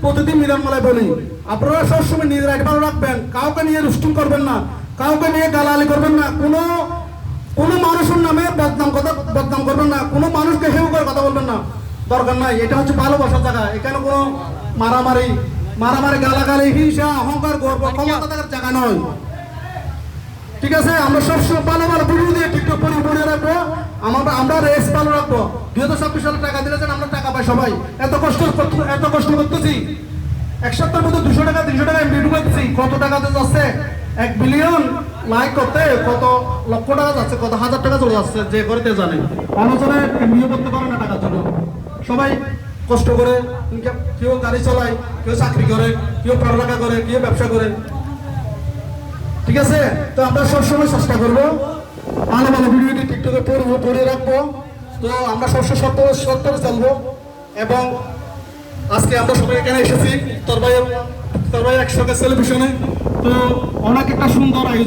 প্রতিদিন মিলনমেলায় বলি, আপনারা সবসময় নিজের আইডি ভালো রাখবেন, কাউকে নিয়ে রুস্টিং করবেন না, কাউকে নিয়ে গালাগালি করবেন না, কোনো মানুষের নামে বদনাম করবেন না, কোনো মানুষকে হেউ করে কথা বলবেন না, দরকার নাই। এটা হচ্ছে ভালোবাসার জায়গা, এখানে কোনো মারামারি গালাগালি হিংসা অহংকার গর্ব ক্ষমতা থাকার জায়গা নয়। ঠিক আছে, আমরা সবসময় ভালো ভিডিও দিয়ে টিকটক পরিয়ে রাখবো, আমরা রেস ভালো রাখবো। 2026 সালে টাকা দিলেছেন, আমরা টাকা পাই সবাই, এত কষ্ট করতেছি, এক সপ্তাহের মধ্যে 200 টাকা 300 টাকা ভিডিও করতেছি, কত টাকাতে যাচ্ছে? 1 বিলিয়ন লাইক করতে কত লক্ষ টাকা যাচ্ছে, কত হাজার টাকা চলে যাচ্ছে, যে করতে জানে। অনজনে নিয়োগ করতে পারে না টাকার জন্য। সবাই কষ্ট করে, কেউ গাড়ি চালায়, কেউ চাকরি করে, কেউ পড়ালেখা করে, কেউ ব্যবসা করে। ঠিক আছে, তো আমরা সবসময় চেষ্টা করবো ভালো ভিডিওটি টিকটকে পড়িয়ে রাখবো। তো আমরা সবসময় সত্য চলবো। এবং আজকে আমরা সবাই এখানে এসেছি তোর ভাই একসাথে সেলিব্রেশনে। তো অনেক একটা সুন্দর আয়োজন।